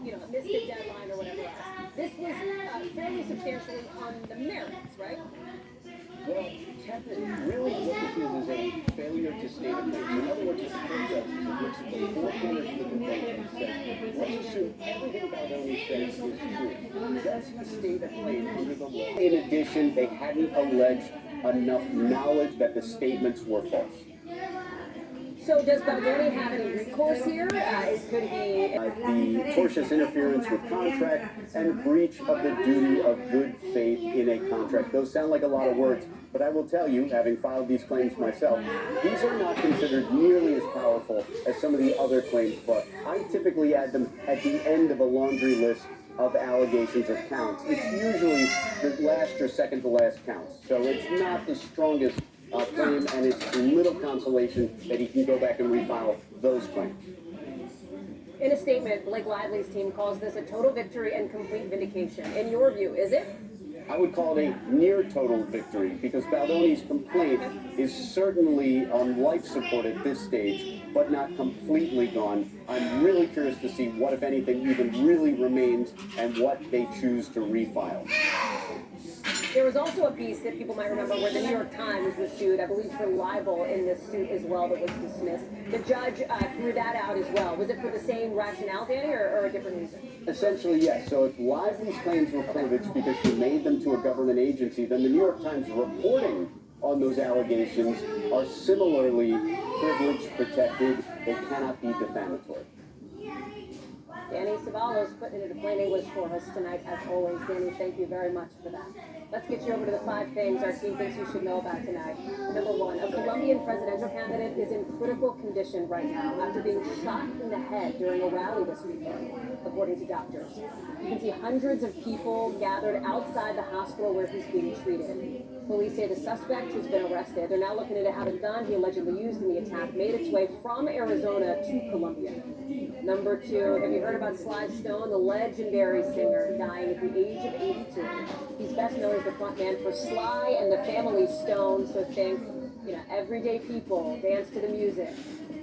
missed the deadline or whatever else. This was fairly substantially on the merits, right? Well, technically, really what this is a failure to state a claim. In other words, the court judge looks at the four corners of the complaint and says, let's assume everything Baldoni says is true. Does he state a claim under the law? In addition, they hadn't alleged enough knowledge that the statements were false. So does Baldoni have any recourse here? Could he... the tortious interference with contract and breach of the duty of good faith in a contract. Those sound like a lot of words, but I will tell you, having filed these claims myself, these are not considered nearly as powerful as some of the other claims, but I typically add them at the end of a laundry list of allegations or counts. It's usually the last or second to last counts, so it's not the strongest claim, and it's little consolation that he can go back and refile those claims. In a statement, Blake Lively's team calls this a total victory and complete vindication. In your view, is it? I would call it a near total victory because Baldoni's complaint is certainly on life support at this stage, but not completely gone. I'm really curious to see what, if anything, even really remains and what they choose to refile. There was also a piece that people might remember where the New York Times was sued, I believe, for libel in this suit as well that was dismissed. The judge threw that out as well. Was it for the same rationale, Danny, or a different reason? Essentially, yes. So if Lively's claims were privileged because she made them to a government agency, then the New York Times reporting on those allegations are similarly privileged, protected. They cannot be defamatory. Danny Savalos putting it into plain English for us tonight, as always. Danny, thank you very much for that. Let's get you over to the 5 things our team thinks you should know about tonight. Number 1, a Colombian presidential candidate is in critical condition right now after being shot in the head during a rally this weekend, according to doctors. You can see hundreds of people gathered outside the hospital where he's being treated. Police say the suspect has been arrested. They're now looking into how the gun he allegedly used in the attack made its way from Arizona to Colombia. Number 2, have you heard about Sly Stone, the legendary singer, dying at the age of 82? He's best known as the frontman for Sly and the Family Stone, so think, everyday people dance to the music.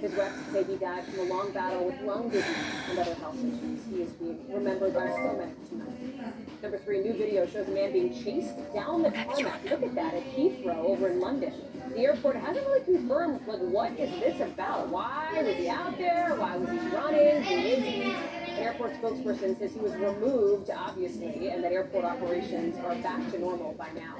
His reps say he died from a long battle with lung disease and other health issues. He is being remembered by so many tonight. Number 3, new video shows a man being chased down the tarmac. Look at that at Heathrow over in London. The airport hasn't really confirmed, what is this about? Why was he out there? Why was he running? Who is he? An airport spokesperson says he was removed, obviously, and that airport operations are back to normal by now.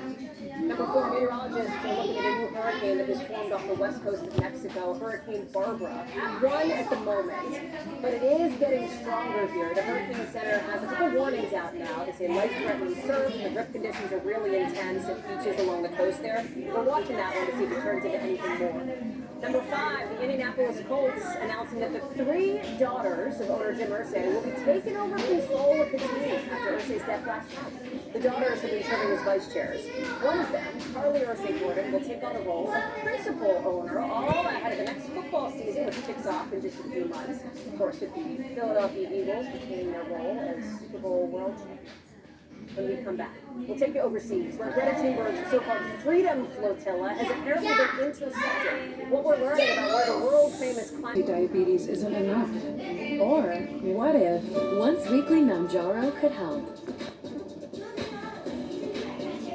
Number 4, meteorologists are looking at a new hurricane that has formed off the west coast of Mexico, Hurricane Barbara, at 1 at the moment. But it is getting stronger here. The Hurricane Center has a couple warnings out now. They say life-threatening surf, the rip conditions are really intense at beaches along the coast there. We're watching that one to see if it turns into anything more. Number 5, the Indianapolis Colts announcing that the 3 daughters of owner Jim Irsay will be taking over control of the team after Irsay's death last month. The daughters have been serving as vice chairs. One of them, Carly Irsay Gordon, will take on the role of principal owner all ahead of the next football season, which kicks off in just a few months. Of course, with the Philadelphia Eagles retaining their role as Super Bowl world champions. When we come back, we'll take you overseas, where Greta Thunberg's so-called Freedom Flotilla has apparently been intercepted. What we're learning about where the world-famous climate diabetes isn't enough. Or what if once weekly Manjaro could help?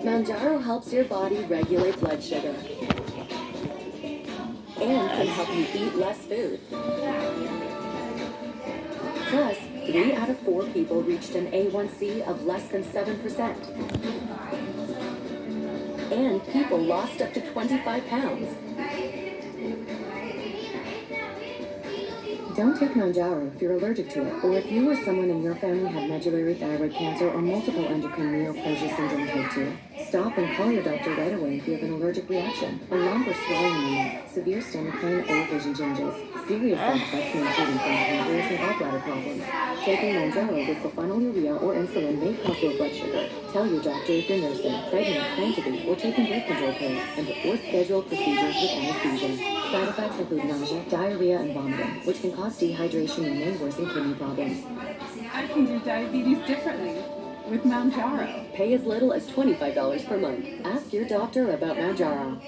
Manjaro helps your body regulate blood sugar and can help you eat less food. Plus, 3 out of 4 people reached an A1C of less than 7%. And people lost up to 25 pounds. Don't take Manjaro if you're allergic to it, or if you or someone in your family have medullary thyroid cancer or multiple endocrine neoplasia syndrome type 2. Stop and call your doctor right away if you have an allergic reaction, a lump or swelling in the neck, severe stomach pain or vision changes, serious side effects including pancreas and gallbladder problems. Taking Manjaro with sulfonylurea or insulin may cause low blood sugar. Tell your doctor if you're nursing, pregnant, plan to be, or taking birth control pills, and before scheduled procedures with anesthesia. Side effects include nausea, diarrhea, and vomiting, which can cause dehydration and may worsen kidney problems. I can do diabetes differently with Manjaro. Pay as little as $25 per month. Ask your doctor about Manjaro.